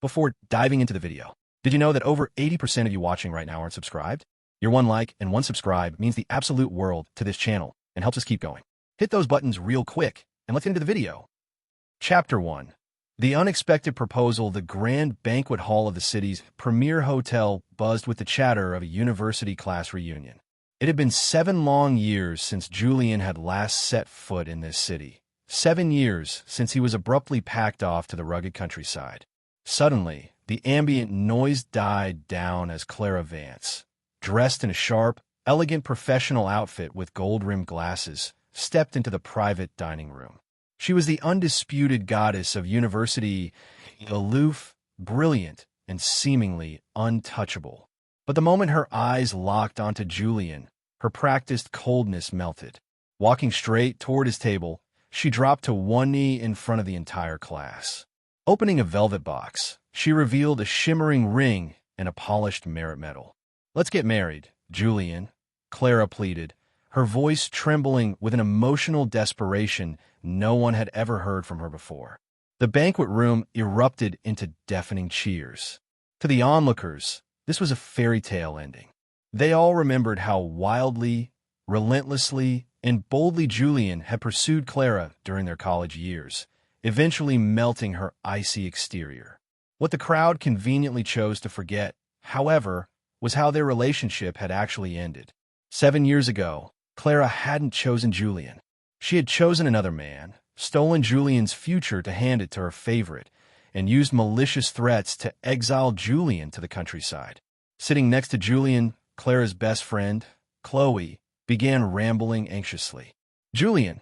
Before diving into the video, did you know that over 80% of you watching right now aren't subscribed? Your one like and one subscribe means the absolute world to this channel and helps us keep going. Hit those buttons real quick, and let's get into the video. Chapter 1. The unexpected proposal. The grand banquet hall of the city's premier hotel buzzed with the chatter of a university class reunion. It had been 7 long years since Julian had last set foot in this city. 7 years since he was abruptly packed off to the rugged countryside. Suddenly, the ambient noise died down as Clara Vance, dressed in a sharp, elegant professional outfit with gold-rimmed glasses, stepped into the private dining room. She was the undisputed goddess of university, aloof, brilliant, and seemingly untouchable. But the moment her eyes locked onto Julian, her practiced coldness melted. Walking straight toward his table, she dropped to one knee in front of the entire class. Opening a velvet box, she revealed a shimmering ring and a polished merit medal. "Let's get married, Julian," Clara pleaded, her voice trembling with an emotional desperation no one had ever heard from her before. The banquet room erupted into deafening cheers. To the onlookers, this was a fairy tale ending. They all remembered how wildly, relentlessly, and boldly Julian had pursued Clara during their college years, eventually melting her icy exterior. What the crowd conveniently chose to forget, however, was how their relationship had actually ended. 7 years ago, Clara hadn't chosen Julian. She had chosen another man, stolen Julian's future to hand it to her favorite, and used malicious threats to exile Julian to the countryside. Sitting next to Julian, Clara's best friend, Chloe, began rambling anxiously. "Julian,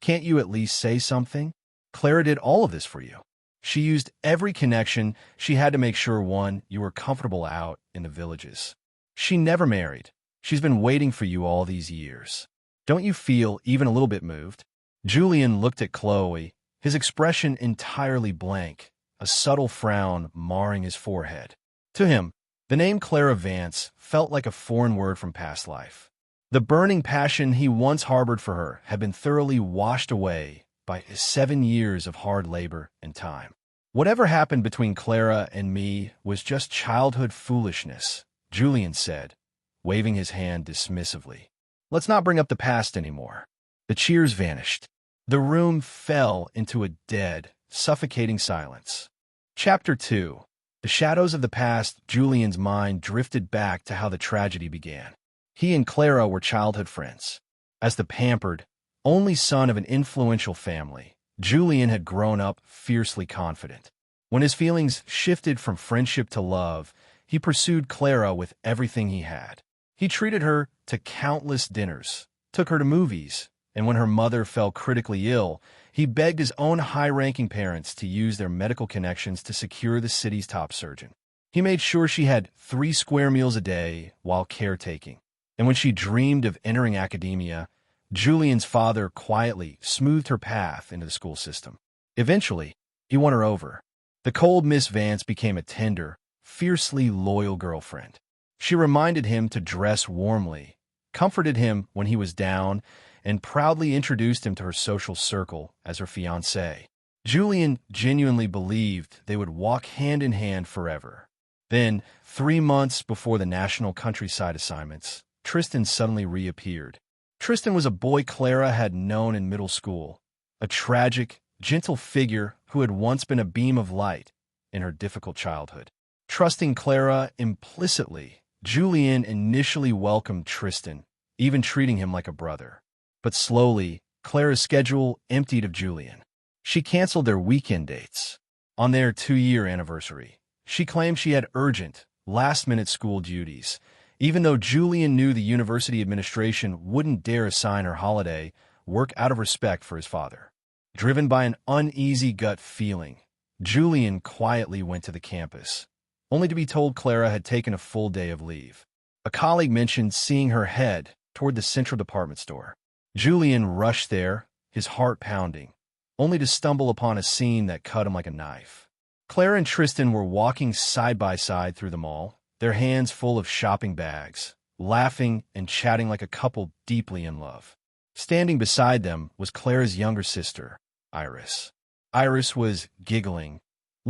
can't you at least say something? Clara did all of this for you. She used every connection she had to make sure, one, you were comfortable out in the villages. She never married. She's been waiting for you all these years. Don't you feel even a little bit moved?" Julian looked at Chloe, his expression entirely blank, a subtle frown marring his forehead. To him, the name Clara Vance felt like a foreign word from past life. The burning passion he once harbored for her had been thoroughly washed away by 7 years of hard labor and time. "Whatever happened between Clara and me was just childhood foolishness," Julian said, waving his hand dismissively. "Let's not bring up the past anymore." The cheers vanished. The room fell into a dead, suffocating silence. Chapter 2. The shadows of the past. Julian's mind drifted back to how the tragedy began. He and Clara were childhood friends. As the pampered, only son of an influential family, Julian had grown up fiercely confident. When his feelings shifted from friendship to love, he pursued Clara with everything he had. He treated her to countless dinners, took her to movies, and when her mother fell critically ill, he begged his own high-ranking parents to use their medical connections to secure the city's top surgeon. He made sure she had 3 square meals a day while caretaking, and when she dreamed of entering academia, Julian's father quietly smoothed her path into the school system. Eventually, he won her over. The cold Miss Vance became a tender, fiercely loyal girlfriend. She reminded him to dress warmly, comforted him when he was down, and proudly introduced him to her social circle as her fiancé. Julian genuinely believed they would walk hand in hand forever. Then, 3 months before the national countryside assignments, Tristan suddenly reappeared. Tristan was a boy Clara had known in middle school, a tragic, gentle figure who had once been a beam of light in her difficult childhood. Trusting Clara implicitly, Julian initially welcomed Tristan, even treating him like a brother. But slowly, Clara's schedule emptied of Julian. She canceled their weekend dates. On their 2-year anniversary, she claimed she had urgent, last-minute school duties, even though Julian knew the university administration wouldn't dare assign her holiday work out of respect for his father. Driven by an uneasy gut feeling, Julian quietly went to the campus, only to be told Clara had taken a full day of leave. A colleague mentioned seeing her head toward the central department store. Julian rushed there, his heart pounding, only to stumble upon a scene that cut him like a knife. Clara and Tristan were walking side by side through the mall, their hands full of shopping bags, laughing and chatting like a couple deeply in love. Standing beside them was Clara's younger sister, Iris. Iris was giggling,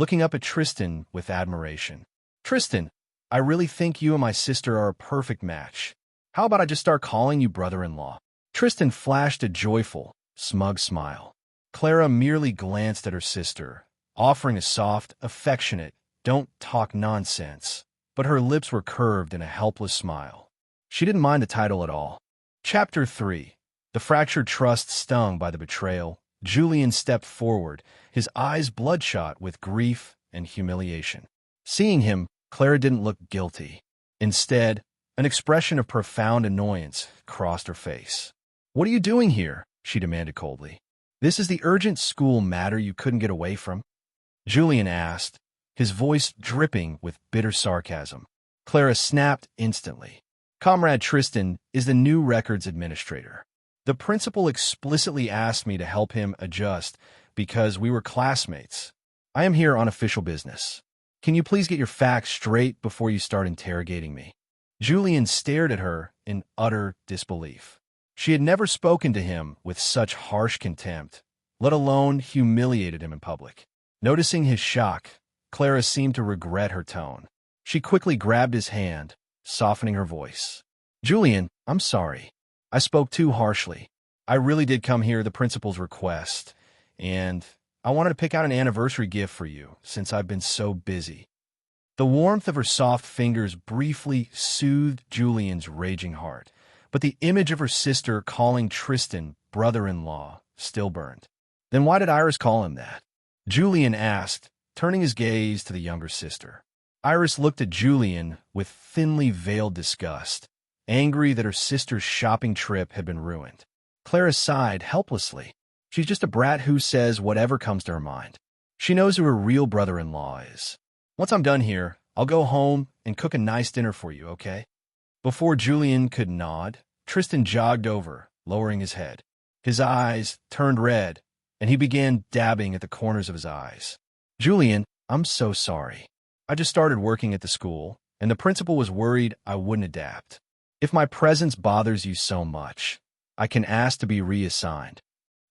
looking up at Tristan with admiration. "Tristan, I really think you and my sister are a perfect match. How about I just start calling you brother-in-law?" Tristan flashed a joyful, smug smile. Clara merely glanced at her sister, offering a soft, affectionate, "don't talk nonsense," but her lips were curved in a helpless smile. She didn't mind the title at all. Chapter 3. The fractured trust stung by the betrayal. Julian stepped forward, his eyes bloodshot with grief and humiliation. Seeing him, Clara didn't look guilty. Instead, an expression of profound annoyance crossed her face. "What are you doing here?" she demanded coldly. "This is the urgent school matter you couldn't get away from?" Julian asked, his voice dripping with bitter sarcasm. Clara snapped instantly. "Comrade Tristan is the new records administrator. The principal explicitly asked me to help him adjust because we were classmates. I am here on official business. Can you please get your facts straight before you start interrogating me?" Julian stared at her in utter disbelief. She had never spoken to him with such harsh contempt, let alone humiliated him in public. Noticing his shock, Clara seemed to regret her tone. She quickly grabbed his hand, softening her voice. "Julian, I'm sorry. I spoke too harshly. I really did come here at the principal's request, and I wanted to pick out an anniversary gift for you since I've been so busy." The warmth of her soft fingers briefly soothed Julian's raging heart, but the image of her sister calling Tristan brother-in-law still burned. "Then why did Iris call him that?" Julian asked, turning his gaze to the younger sister. Iris looked at Julian with thinly veiled disgust, angry that her sister's shopping trip had been ruined. Clara sighed helplessly. She's just a brat who says whatever comes to her mind. She knows who her real brother-in-law is. "Once I'm done here, I'll go home and cook a nice dinner for you, okay?" Before Julian could nod, Tristan jogged over, lowering his head. His eyes turned red, and he began dabbing at the corners of his eyes. "Julian, I'm so sorry. I just started working at the school, and the principal was worried I wouldn't adapt. If my presence bothers you so much, I can ask to be reassigned."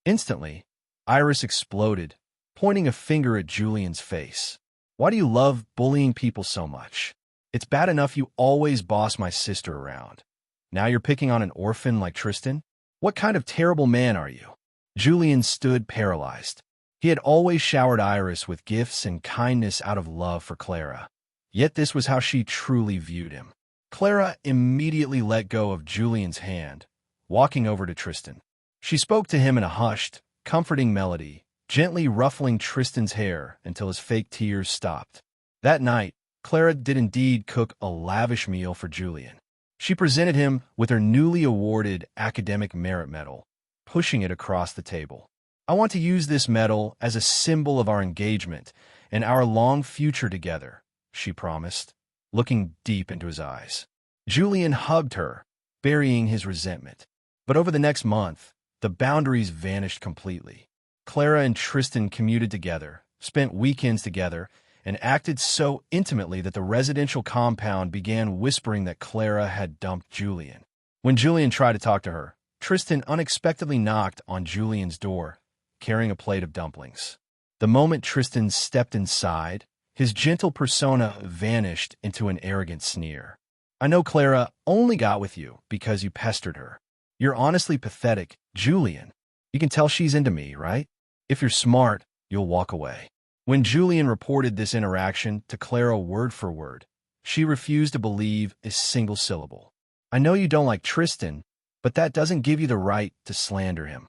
Instantly, Iris exploded, pointing a finger at Julian's face. "Why do you love bullying people so much? It's bad enough you always boss my sister around. Now you're picking on an orphan like Tristan? What kind of terrible man are you?" Julian stood paralyzed. He had always showered Iris with gifts and kindness out of love for Clara. Yet this was how she truly viewed him. Clara immediately let go of Julian's hand, walking over to Tristan. She spoke to him in a hushed, comforting melody, gently ruffling Tristan's hair until his fake tears stopped. That night, Clara did indeed cook a lavish meal for Julian. She presented him with her newly awarded academic merit medal, pushing it across the table. "I want to use this medal as a symbol of our engagement and our long future together," she promised, looking deep into his eyes. Julian hugged her, burying his resentment. But over the next month, the boundaries vanished completely. Clara and Tristan commuted together, spent weekends together, and acted so intimately that the residential compound began whispering that Clara had dumped Julian. When Julian tried to talk to her, Tristan unexpectedly knocked on Julian's door, carrying a plate of dumplings. The moment Tristan stepped inside, his gentle persona vanished into an arrogant sneer. "I know Clara only got with you because you pestered her. You're honestly pathetic, Julian. You can tell she's into me, right? If you're smart, you'll walk away." When Julian reported this interaction to Clara word for word, she refused to believe a single syllable. "I know you don't like Tristan, but that doesn't give you the right to slander him,"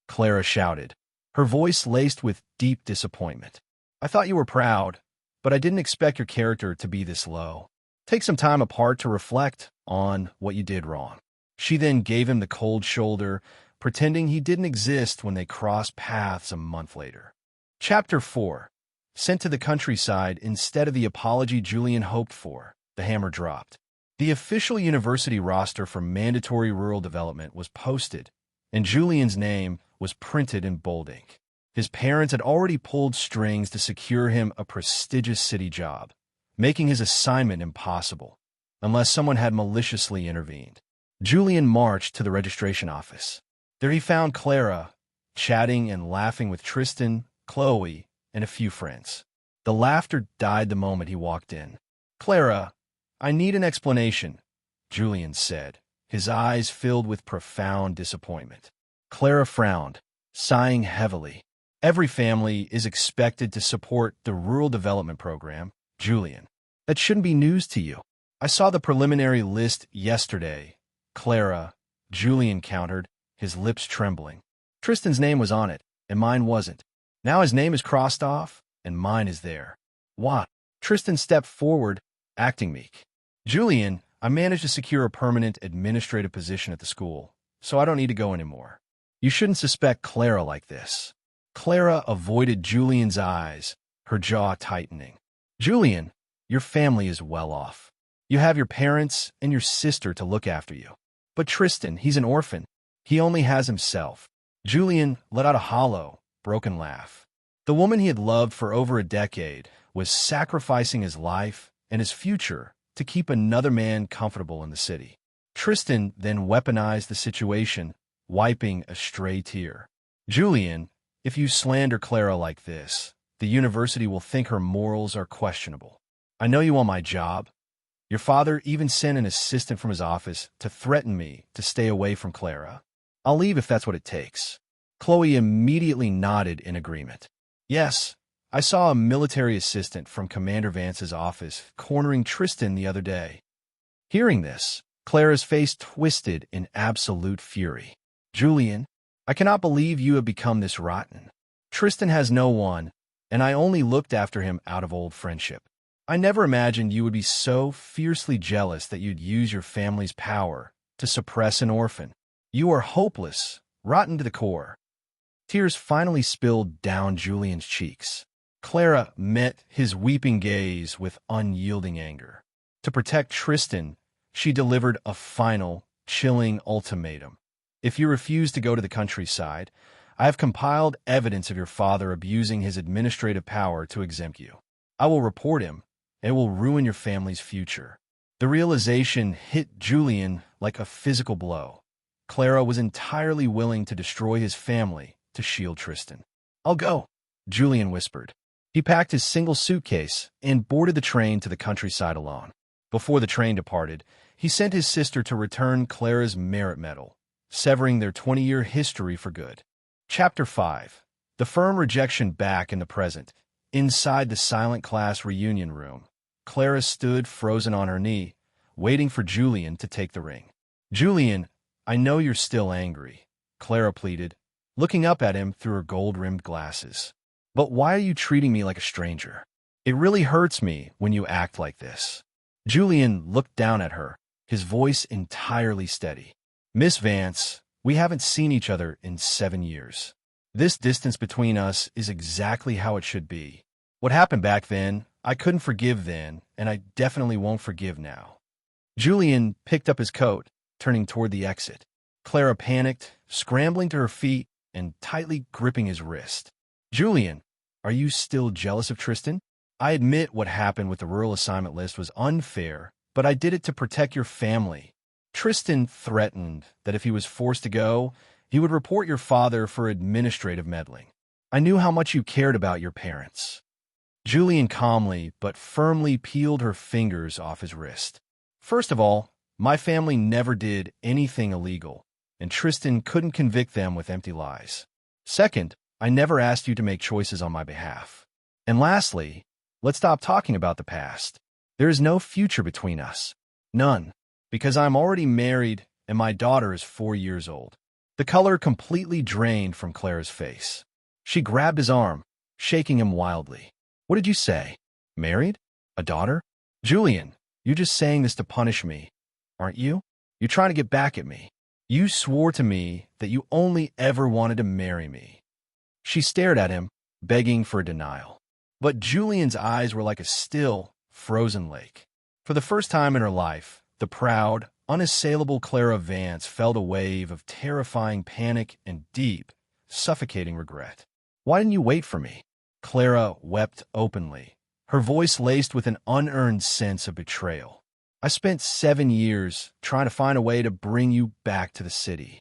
Clara shouted, her voice laced with deep disappointment. "I thought you were proud, but I didn't expect your character to be this low. Take some time apart to reflect on what you did wrong." She then gave him the cold shoulder, pretending he didn't exist when they crossed paths a month later. Chapter 4. Sent to the countryside instead of the apology Julian hoped for, the hammer dropped. The official university roster for mandatory rural development was posted, and Julian's name was printed in bold ink. His parents had already pulled strings to secure him a prestigious city job, making his assignment impossible, unless someone had maliciously intervened. Julian marched to the registration office. There he found Clara, chatting and laughing with Tristan, Chloe, and a few friends. The laughter died the moment he walked in. "Clara, I need an explanation," Julian said, his eyes filled with profound disappointment. Clara frowned, sighing heavily. "Every family is expected to support the Rural Development Program, Julian. That shouldn't be news to you. I saw the preliminary list yesterday." "Clara," Julian countered, his lips trembling. "Tristan's name was on it, and mine wasn't. Now his name is crossed off, and mine is there." "What?" Tristan stepped forward, acting meek. "Julian, I managed to secure a permanent administrative position at the school, so I don't need to go anymore. You shouldn't suspect Clara like this." Clara avoided Julian's eyes, her jaw tightening. "Julian, your family is well off. You have your parents and your sister to look after you. But Tristan, he's an orphan. He only has himself." Julian let out a hollow, broken laugh. The woman he had loved for over a decade was sacrificing his life and his future to keep another man comfortable in the city. Tristan then weaponized the situation, wiping a stray tear. "Julian, if you slander Clara like this, the university will think her morals are questionable. I know you want my job. Your father even sent an assistant from his office to threaten me to stay away from Clara. I'll leave if that's what it takes." Chloe immediately nodded in agreement. "Yes, I saw a military assistant from Commander Vance's office cornering Tristan the other day." Hearing this, Clara's face twisted in absolute fury. "Julian, I cannot believe you have become this rotten. Tristan has no one, and I only looked after him out of old friendship. I never imagined you would be so fiercely jealous that you'd use your family's power to suppress an orphan. You are hopeless, rotten to the core." Tears finally spilled down Julian's cheeks. Clara met his weeping gaze with unyielding anger. To protect Tristan, she delivered a final, chilling ultimatum. "If you refuse to go to the countryside, I have compiled evidence of your father abusing his administrative power to exempt you. I will report him, and it will ruin your family's future." The realization hit Julian like a physical blow. Clara was entirely willing to destroy his family to shield Tristan. "I'll go," Julian whispered. He packed his single suitcase and boarded the train to the countryside alone. Before the train departed, he sent his sister to return Clara's merit medal, severing their 20-year history for good. Chapter 5. The firm rejection back in the present. Inside the silent class reunion room, Clara stood frozen on her knee, waiting for Julian to take the ring. "Julian, I know you're still angry," Clara pleaded, looking up at him through her gold-rimmed glasses. "But why are you treating me like a stranger? It really hurts me when you act like this." Julian looked down at her, his voice entirely steady. "Miss Vance, we haven't seen each other in 7 years. This distance between us is exactly how it should be. What happened back then, I couldn't forgive then, and I definitely won't forgive now." Julian picked up his coat, turning toward the exit. Clara panicked, scrambling to her feet and tightly gripping his wrist. "Julian, are you still jealous of Tristan? I admit what happened with the rural assignment list was unfair, but I did it to protect your family. Tristan threatened that if he was forced to go, he would report your father for administrative meddling. I knew how much you cared about your parents." Julian calmly but firmly peeled her fingers off his wrist. "First of all, my family never did anything illegal, and Tristan couldn't convict them with empty lies. Second, I never asked you to make choices on my behalf. And lastly, let's stop talking about the past. There is no future between us. None, because I'm already married and my daughter is 4 years old." The color completely drained from Clara's face. She grabbed his arm, shaking him wildly. "What did you say? Married? A daughter? Julian, you're just saying this to punish me, aren't you? You're trying to get back at me. You swore to me that you only ever wanted to marry me." She stared at him, begging for a denial. But Julian's eyes were like a still, frozen lake. For the first time in her life, the proud, unassailable Clara Vance felt a wave of terrifying panic and deep, suffocating regret. "Why didn't you wait for me?" Clara wept openly, her voice laced with an unearned sense of betrayal. "I spent 7 years trying to find a way to bring you back to the city."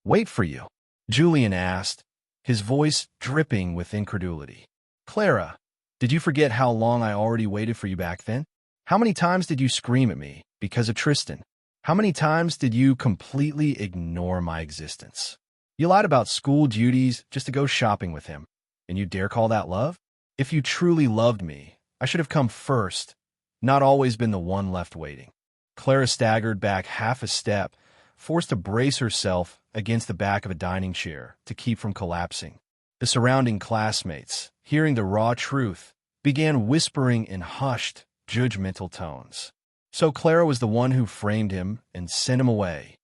"Wait for you?" Julian asked, his voice dripping with incredulity. "Clara, Did you forget how long I already waited for you back then? How many times did you scream at me because of Tristan? How many times did you completely ignore my existence? You lied about school duties just to go shopping with him, and you dare call that love? If you truly loved me, I should have come first, not always been the one left waiting. Clara staggered back half a step, forced to brace herself against the back of a dining chair to keep from collapsing. The surrounding classmates, hearing the raw truth, began whispering in hushed, judgmental tones. So Clara was the one who framed him and sent him away.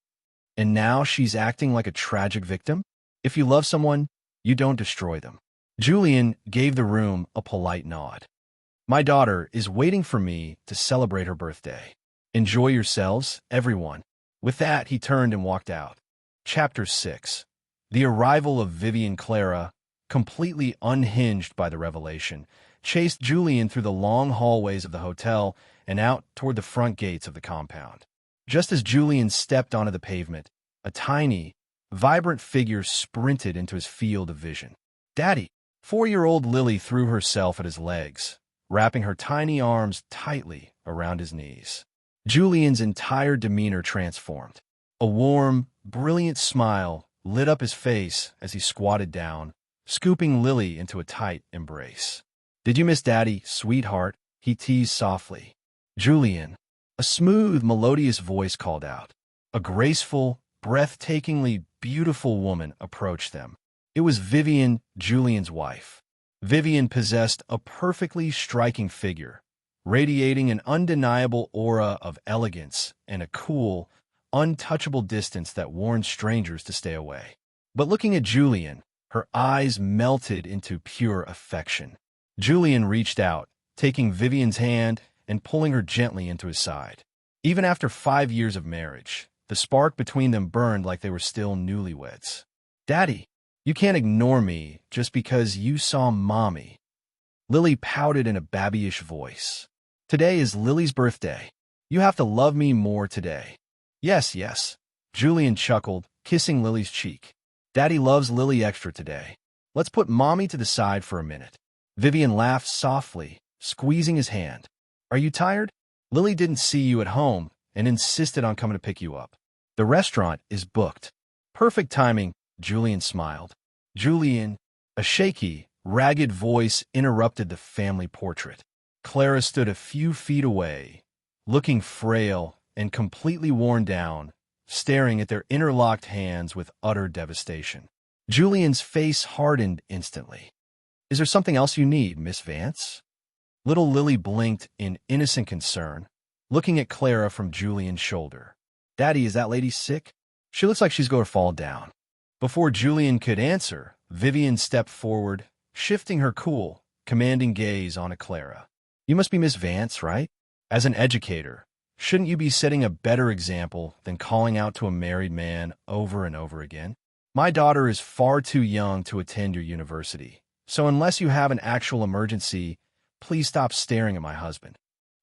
And now she's acting like a tragic victim? If you love someone, you don't destroy them. Julian gave the room a polite nod. My daughter is waiting for me to celebrate her birthday. Enjoy yourselves, everyone. With that, he turned and walked out. Chapter 6. The arrival of Vivian. Clara, completely unhinged by the revelation, chased Julian through the long hallways of the hotel and out toward the front gates of the compound. Just as Julian stepped onto the pavement, a tiny, vibrant figure sprinted into his field of vision. "Daddy!" 4-year-old Lily threw herself at his legs, wrapping her tiny arms tightly around his knees. Julian's entire demeanor transformed. A warm, brilliant smile lit up his face as he squatted down, scooping Lily into a tight embrace. "Did you miss Daddy, sweetheart?" he teased softly. "Julian," a smooth, melodious voice called out. A graceful, breathtakingly beautiful woman approached them. It was Vivian, Julian's wife. Vivian possessed a perfectly striking figure, radiating an undeniable aura of elegance and a cool, untouchable distance that warned strangers to stay away. But looking at Julian, her eyes melted into pure affection. Julian reached out, taking Vivian's hand and pulling her gently into his side. Even after 5 years of marriage, the spark between them burned like they were still newlyweds. "Daddy, you can't ignore me just because you saw Mommy." Lily pouted in a babyish voice. "Today is Lily's birthday. You have to love me more today." "Yes, yes," Julian chuckled, kissing Lily's cheek. "Daddy loves Lily extra today. Let's put Mommy to the side for a minute." Vivian laughed softly, squeezing his hand. "Are you tired? Lily didn't see you at home and insisted on coming to pick you up. The restaurant is booked." "Perfect timing," Julian smiled. "Julian," a shaky, ragged voice interrupted the family portrait. Clara stood a few feet away, looking frail and completely worn down, staring at their interlocked hands with utter devastation. Julian's face hardened instantly. "Is there something else you need, Miss Vance?" Little Lily blinked in innocent concern, looking at Clara from Julian's shoulder. "Daddy, is that lady sick? She looks like she's going to fall down." Before Julian could answer, Vivian stepped forward, shifting her cool, commanding gaze onto Clara. "You must be Miss Vance, right? As an educator, shouldn't you be setting a better example than calling out to a married man over and over again? My daughter is far too young to attend your university, so unless you have an actual emergency, please stop staring at my husband."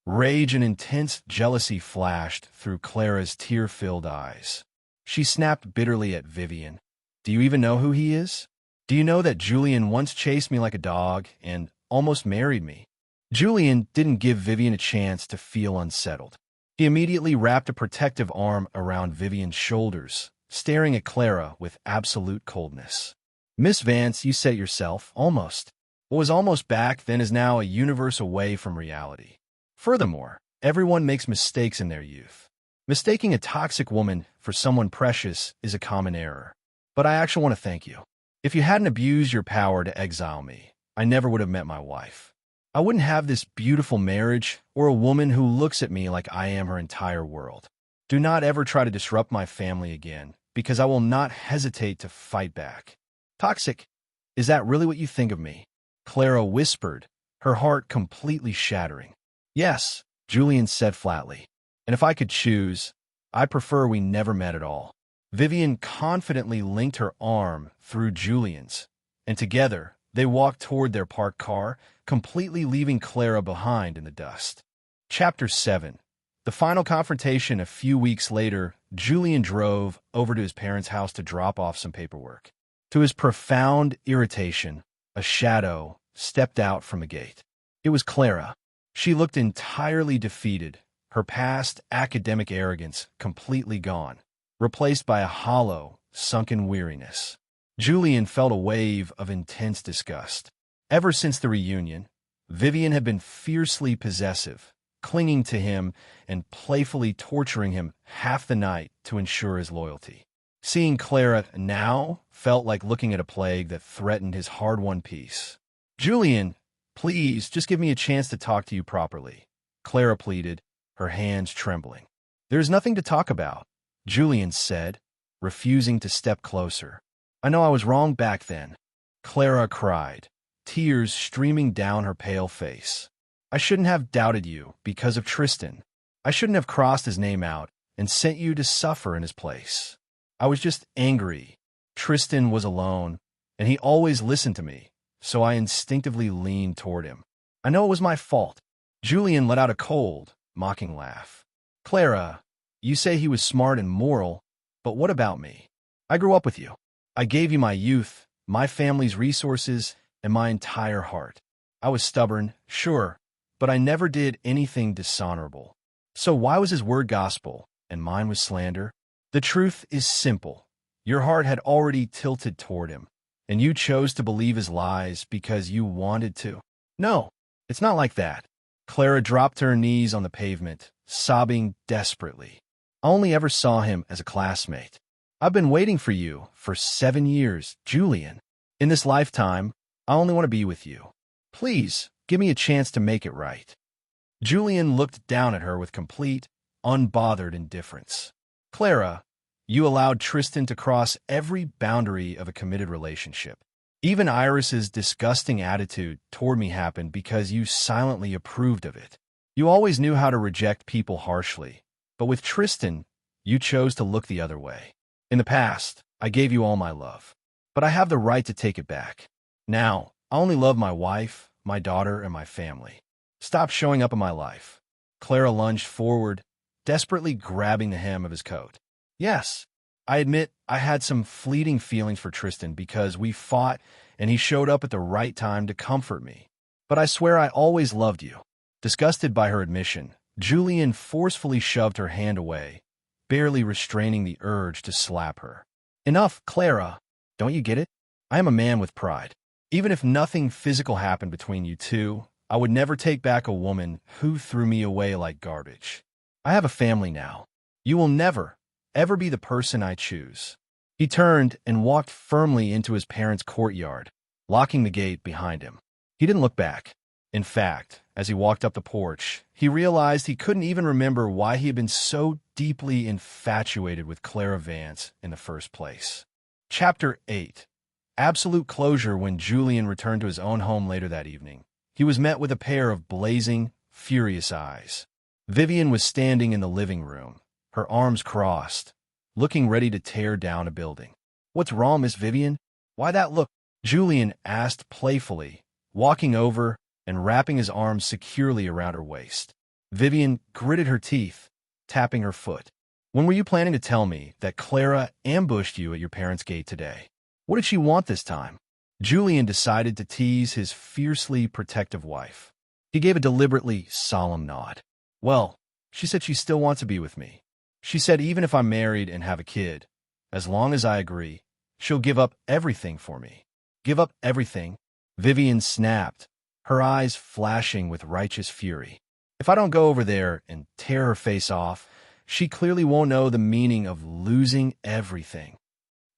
Rage and intense jealousy flashed through Clara's tear-filled eyes. She snapped bitterly at Vivian. "Do you even know who he is? Do you know that Julian once chased me like a dog and almost married me?" Julian didn't give Vivian a chance to feel unsettled. He immediately wrapped a protective arm around Vivian's shoulders, staring at Clara with absolute coldness. "Miss Vance, you said it yourself, almost. What was almost back then is now a universe away from reality. Furthermore, everyone makes mistakes in their youth. Mistaking a toxic woman for someone precious is a common error. But I actually want to thank you. If you hadn't abused your power to exile me, I never would have met my wife. I wouldn't have this beautiful marriage or a woman who looks at me like I am her entire world. Do not ever try to disrupt my family again, because I will not hesitate to fight back." "Toxic? Is that really what you think of me?" Clara whispered, her heart completely shattering. "Yes," Julian said flatly. "And if I could choose, I prefer we never met at all." Vivian confidently linked her arm through Julian's, and together they walked toward their parked car, completely leaving Clara behind in the dust. Chapter 7. The final confrontation. A few weeks later, Julian drove over to his parents' house to drop off some paperwork. To his profound irritation, a shadow stepped out from a gate. It was Clara. She looked entirely defeated, her past academic arrogance completely gone, replaced by a hollow, sunken weariness. Julian felt a wave of intense disgust. Ever since the reunion, Vivian had been fiercely possessive, clinging to him and playfully torturing him half the night to ensure his loyalty. Seeing Clara now felt like looking at a plague that threatened his hard-won peace. "Julian, please, just give me a chance to talk to you properly," Clara pleaded, her hands trembling. "There's nothing to talk about," Julian said, refusing to step closer. "I know I was wrong back then," Clara cried, tears streaming down her pale face. "I shouldn't have doubted you because of Tristan. I shouldn't have crossed his name out and sent you to suffer in his place. I was just angry. Tristan was alone, and he always listened to me, so I instinctively leaned toward him. I know it was my fault." Julian let out a cold, mocking laugh. "Clara, you say he was smart and moral, but what about me? I grew up with you. I gave you my youth, my family's resources, and my entire heart. I was stubborn, sure, but I never did anything dishonorable. So why was his word gospel, and mine was slander? The truth is simple. Your heart had already tilted toward him, and you chose to believe his lies because you wanted to. No, it's not like that." Clara dropped to her knees on the pavement, sobbing desperately. "I only ever saw him as a classmate. I've been waiting for you for 7 years, Julian. In this lifetime, I only want to be with you. Please, give me a chance to make it right." Julian looked down at her with complete, unbothered indifference. "Clara, you allowed Tristan to cross every boundary of a committed relationship. Even Iris's disgusting attitude toward me happened because you silently approved of it. You always knew how to reject people harshly, but with Tristan, you chose to look the other way. In the past, I gave you all my love, but I have the right to take it back. Now, I only love my wife, my daughter, and my family. Stop showing up in my life." Clara lunged forward, desperately grabbing the hem of his coat. "Yes, I admit I had some fleeting feelings for Tristan because we fought and he showed up at the right time to comfort me. But I swear I always loved you." Disgusted by her admission, Julian forcefully shoved her hand away, barely restraining the urge to slap her. "Enough, Clara. Don't you get it? I am a man with pride. Even if nothing physical happened between you two, I would never take back a woman who threw me away like garbage. I have a family now. You will never, ever be the person I choose." He turned and walked firmly into his parents' courtyard, locking the gate behind him. He didn't look back. In fact, as he walked up the porch, he realized he couldn't even remember why he had been so deeply infatuated with Clara Vance in the first place. Chapter 8. Absolute closure. When Julian returned to his own home later that evening, he was met with a pair of blazing, furious eyes. Vivian was standing in the living room, her arms crossed, looking ready to tear down a building. "What's wrong, Miss Vivian? Why that look?" Julian asked playfully, walking over and wrapping his arms securely around her waist. Vivian gritted her teeth, tapping her foot. "When were you planning to tell me that Clara ambushed you at your parents' gate today? What did she want this time?" Julian decided to tease his fiercely protective wife. He gave a deliberately solemn nod. "Well, she said she still wants to be with me. She said even if I'm married and have a kid, as long as I agree, she'll give up everything for me." "Give up everything?" Vivian snapped, her eyes flashing with righteous fury. "If I don't go over there and tear her face off, she clearly won't know the meaning of losing everything."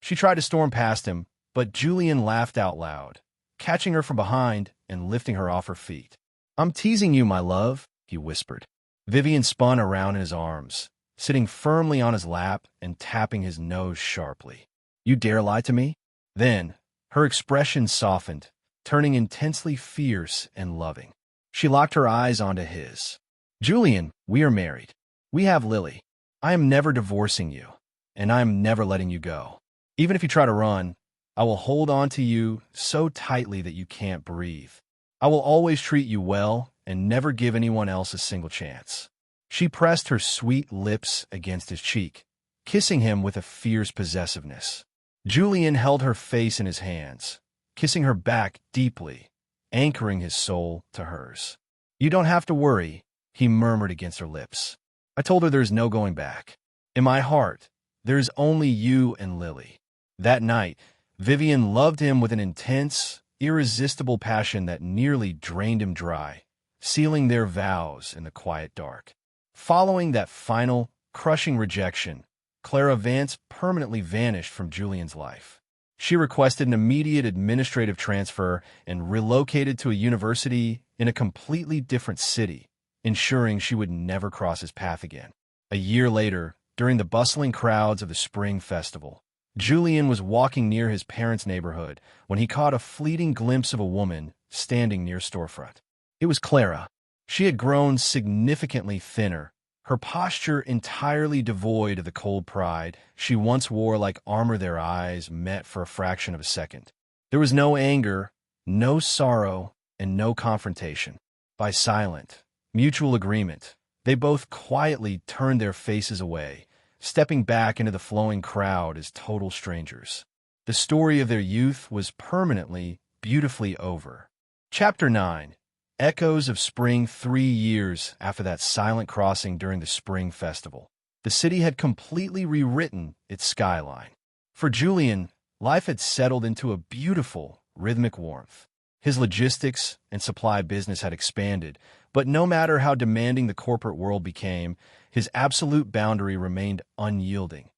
She tried to storm past him, but Julian laughed out loud, catching her from behind and lifting her off her feet. "I'm teasing you, my love," he whispered. Vivian spun around in his arms, sitting firmly on his lap and tapping his nose sharply. "You dare lie to me?" Then, her expression softened, turning intensely fierce and loving. She locked her eyes onto his. "Julian, we are married. We have Lily. I am never divorcing you, and I am never letting you go. Even if you try to run, I will hold on to you so tightly that you can't breathe. I will always treat you well and never give anyone else a single chance." She pressed her sweet lips against his cheek, kissing him with a fierce possessiveness. Julian held her face in his hands, kissing her back deeply, anchoring his soul to hers. "You don't have to worry," he murmured against her lips. "I told her there's no going back. In my heart, there's only you and Lily." That night, Vivian loved him with an intense, irresistible passion that nearly drained him dry, sealing their vows in the quiet dark. Following that final, crushing rejection, Clara Vance permanently vanished from Julian's life. She requested an immediate administrative transfer and relocated to a university in a completely different city, ensuring she would never cross his path again. A year later, during the bustling crowds of the Spring Festival, Julian was walking near his parents' neighborhood when he caught a fleeting glimpse of a woman standing near storefront. It was Clara. She had grown significantly thinner, her posture entirely devoid of the cold pride she once wore like armor their eyes met for a fraction of a second. There was no anger, no sorrow, and no confrontation. By silent, mutual agreement, they both quietly turned their faces away, stepping back into the flowing crowd as total strangers. The story of their youth was permanently, beautifully over. Chapter 9. Echoes of Spring. 3 years after that silent crossing during the Spring Festival, the city had completely rewritten its skyline. For Julian, life had settled into a beautiful, rhythmic warmth. His logistics and supply business had expanded, but no matter how demanding the corporate world became, his absolute boundary remained unyielding.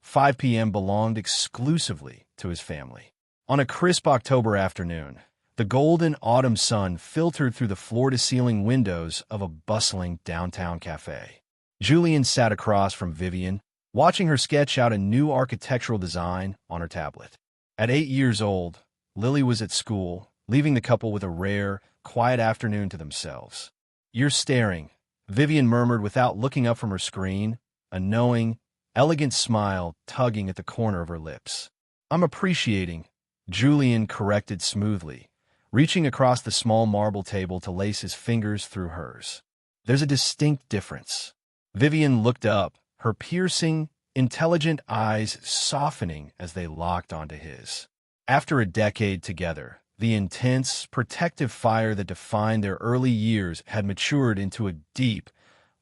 5 p.m. belonged exclusively to his family. On a crisp October afternoon, the golden autumn sun filtered through the floor-to-ceiling windows of a bustling downtown cafe. Julian sat across from Vivian, watching her sketch out a new architectural design on her tablet. At 8 years old, Lily was at school, leaving the couple with a rare, quiet afternoon to themselves. "You're staring," Vivian murmured without looking up from her screen, a knowing, elegant smile tugging at the corner of her lips. "I'm appreciating," Julian corrected smoothly, reaching across the small marble table to lace his fingers through hers. "There's a distinct difference." Vivian looked up, her piercing, intelligent eyes softening as they locked onto his. After a decade together, the intense, protective fire that defined their early years had matured into a deep,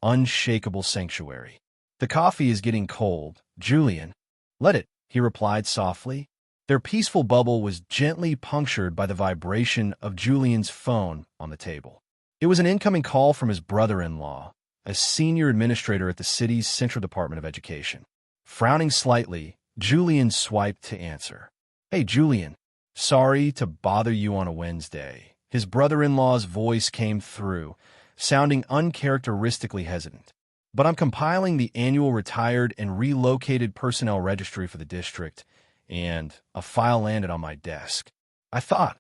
unshakable sanctuary. "The coffee is getting cold, Julian." "Let it," he replied softly. Their peaceful bubble was gently punctured by the vibration of Julian's phone on the table. It was an incoming call from his brother-in-law, a senior administrator at the city's Central Department of Education. Frowning slightly, Julian swiped to answer. "Hey, Julian. Sorry to bother you on a Wednesday." His brother-in-law's voice came through, sounding uncharacteristically hesitant. "But I'm compiling the annual retired and relocated personnel registry for the district, and a file landed on my desk. I thought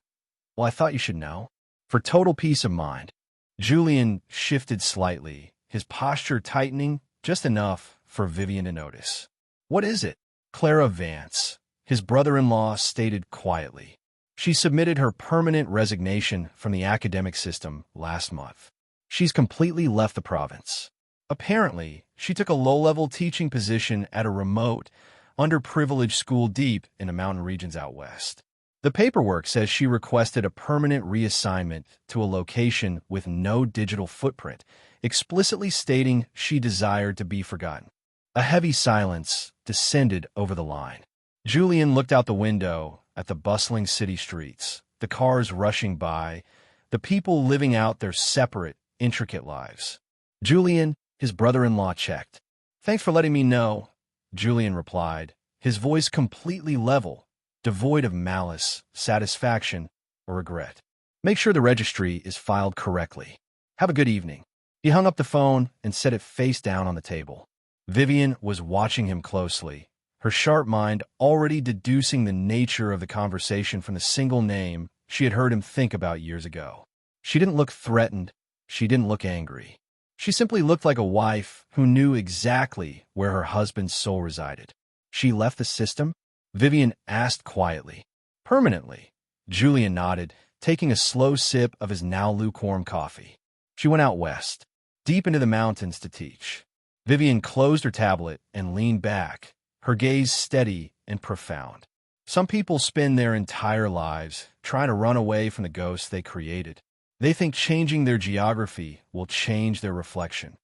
you should know." For total peace of mind, Julian shifted slightly, his posture tightening just enough for Vivian to notice. "What is it?" "Clara Vance," his brother-in-law stated quietly. "She submitted her permanent resignation from the academic system last month. She's completely left the province. Apparently, she took a low-level teaching position at a remote, underprivileged school deep in the mountain regions out west. The paperwork says she requested a permanent reassignment to a location with no digital footprint, explicitly stating she desired to be forgotten." A heavy silence descended over the line. Julian looked out the window at the bustling city streets, the cars rushing by, the people living out their separate, intricate lives. "Julian," his brother-in-law checked. "Thanks for letting me know," Julian replied, his voice completely level, devoid of malice, satisfaction, or regret. "Make sure the registry is filed correctly. Have a good evening." He hung up the phone and set it face down on the table. Vivian was watching him closely, her sharp mind already deducing the nature of the conversation from the single name she had heard him think about years ago. She didn't look threatened. She didn't look angry. She simply looked like a wife who knew exactly where her husband's soul resided. "She left the system?" Vivian asked quietly. "Permanently," Julian nodded, taking a slow sip of his now lukewarm coffee. "She went out west, deep into the mountains to teach." Vivian closed her tablet and leaned back, her gaze steady and profound. Some people spend their entire lives trying to run away from the ghosts they created. They think changing their geography will change their reflection.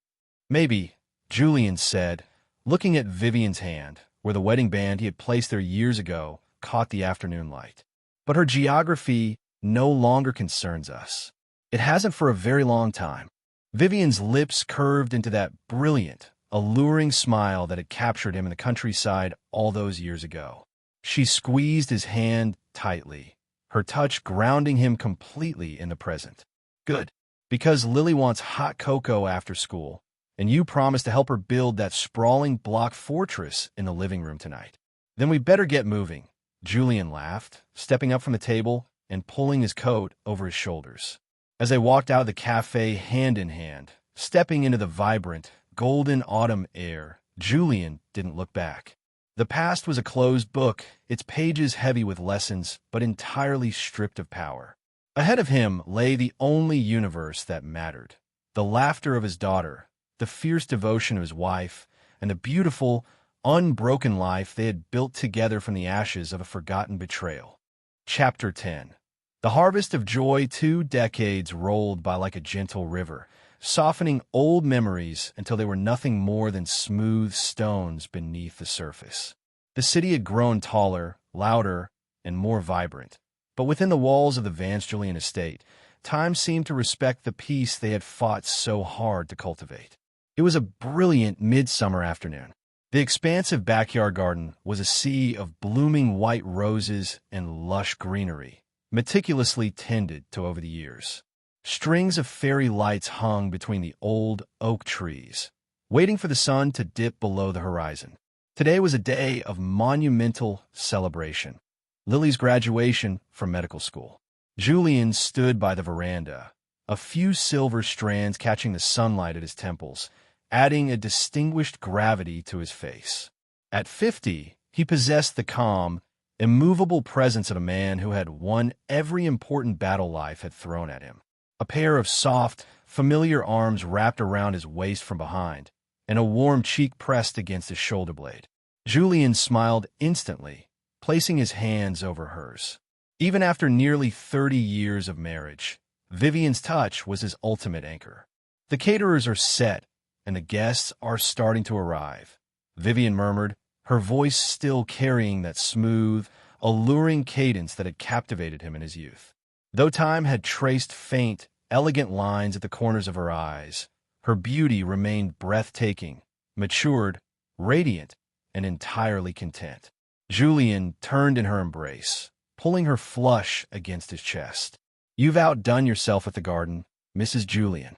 Maybe, Julian said, looking at Vivian's hand, where the wedding band he had placed there years ago caught the afternoon light. But her geography no longer concerns us. It hasn't for a very long time. Vivian's lips curved into that brilliant, alluring smile that had captured him in the countryside all those years ago. She squeezed his hand tightly, her touch grounding him completely in the present. Good, because Lily wants hot cocoa after school, and you promised to help her build that sprawling block fortress in the living room tonight. Then we better get moving, Julian laughed, stepping up from the table and pulling his coat over his shoulders. As they walked out of the cafe hand in hand, stepping into the vibrant, golden autumn air, Julian didn't look back. The past was a closed book, its pages heavy with lessons, but entirely stripped of power. Ahead of him lay the only universe that mattered: the laughter of his daughter, the fierce devotion of his wife, and the beautiful, unbroken life they had built together from the ashes of a forgotten betrayal. Chapter 10. The harvest of joy. 2 decades rolled by like a gentle river, softening old memories until they were nothing more than smooth stones beneath the surface. The city had grown taller, louder, and more vibrant, but within the walls of the Vance Julian estate, time seemed to respect the peace they had fought so hard to cultivate. It was a brilliant midsummer afternoon. The expansive backyard garden was a sea of blooming white roses and lush greenery, meticulously tended to over the years. Strings of fairy lights hung between the old oak trees, waiting for the sun to dip below the horizon. Today was a day of monumental celebration. Lily's graduation from medical school. Julian stood by the veranda, a few silver strands catching the sunlight at his temples, adding a distinguished gravity to his face. At 50, he possessed the calm, immovable presence of a man who had won every important battle life had thrown at him. A pair of soft, familiar arms wrapped around his waist from behind, and a warm cheek pressed against his shoulder blade. Julian smiled instantly, placing his hands over hers. Even after nearly 30 years of marriage, Vivian's touch was his ultimate anchor. The caterers are set, and the guests are starting to arrive, Vivian murmured, her voice still carrying that smooth, alluring cadence that had captivated him in his youth. Though time had traced faint, elegant lines at the corners of her eyes, her beauty remained breathtaking, matured, radiant, and entirely content. Julian turned in her embrace, pulling her flush against his chest. "You've outdone yourself at the garden, Mrs. Julian."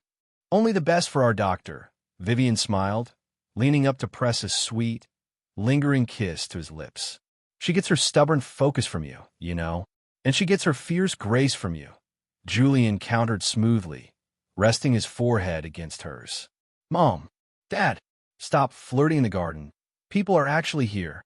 "Only the best for our doctor," Vivian smiled, leaning up to press a sweet, lingering kiss to his lips. "She gets her stubborn focus from you, you know, and she gets her fierce grace from you," Julian countered smoothly, resting his forehead against hers. "Mom, Dad, stop flirting in the garden. People are actually here."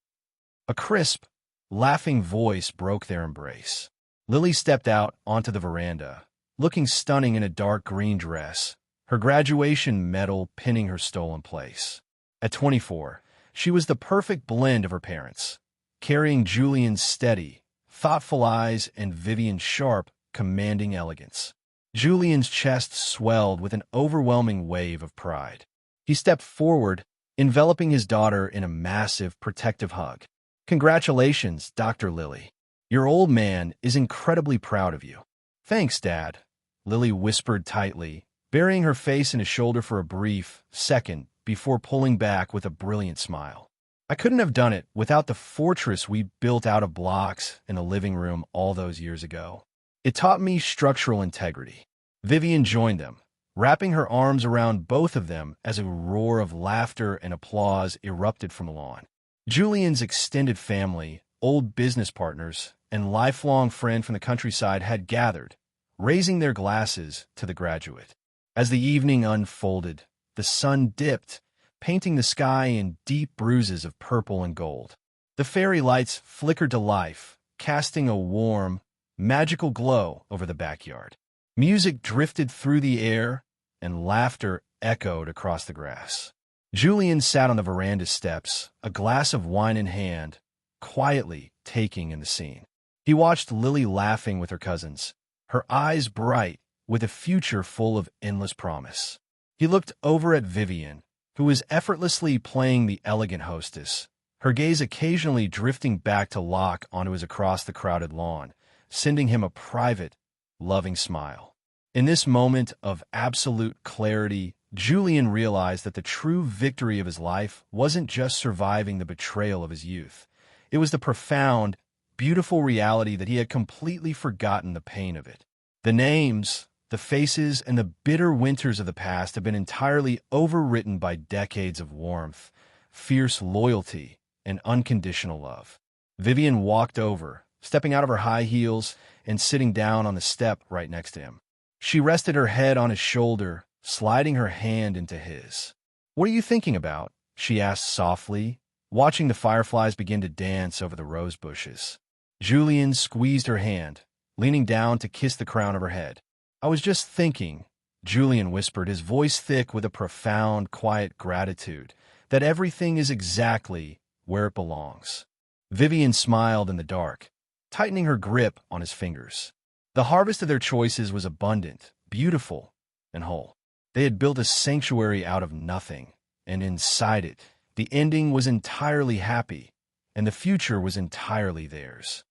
A crisp, laughing voice broke their embrace. Lily stepped out onto the veranda, looking stunning in a dark green dress, her graduation medal pinning her stolen place. At 24, she was the perfect blend of her parents, carrying Julian's steady, thoughtful eyes and Vivian's sharp, commanding elegance. Julian's chest swelled with an overwhelming wave of pride. He stepped forward, enveloping his daughter in a massive, protective hug. "Congratulations, Dr. Lily. Your old man is incredibly proud of you." "Thanks, Dad," Lily whispered tightly, burying her face in his shoulder for a brief second before pulling back with a brilliant smile. "I couldn't have done it without the fortress we built out of blocks in the living room all those years ago. It taught me structural integrity." Vivian joined them, wrapping her arms around both of them as a roar of laughter and applause erupted from the lawn. Julian's extended family, old business partners, and lifelong friend from the countryside had gathered, raising their glasses to the graduate. As the evening unfolded, the sun dipped, painting the sky in deep bruises of purple and gold. The fairy lights flickered to life, casting a warm, magical glow over the backyard. Music drifted through the air, and laughter echoed across the grass. Julian sat on the veranda steps, a glass of wine in hand, quietly breathtaking in the scene. He watched Lily laughing with her cousins, her eyes bright with a future full of endless promise. He looked over at Vivian, who was effortlessly playing the elegant hostess, her gaze occasionally drifting back to lock onto his across the crowded lawn, sending him a private, loving smile. In this moment of absolute clarity, Julian realized that the true victory of his life wasn't just surviving the betrayal of his youth. It was the profound, beautiful reality that he had completely forgotten the pain of it. The names, the faces, and the bitter winters of the past have been entirely overwritten by decades of warmth, fierce loyalty, and unconditional love. Vivian walked over, stepping out of her high heels and sitting down on the step right next to him. She rested her head on his shoulder, sliding her hand into his. "What are you thinking about?" she asked softly, watching the fireflies begin to dance over the rose bushes. Julian squeezed her hand, leaning down to kiss the crown of her head. "I was just thinking," Julian whispered, his voice thick with a profound, quiet gratitude, "that everything is exactly where it belongs." Vivian smiled in the dark, tightening her grip on his fingers. The harvest of their choices was abundant, beautiful, and whole. They had built a sanctuary out of nothing, and inside it, the ending was entirely happy, and the future was entirely theirs.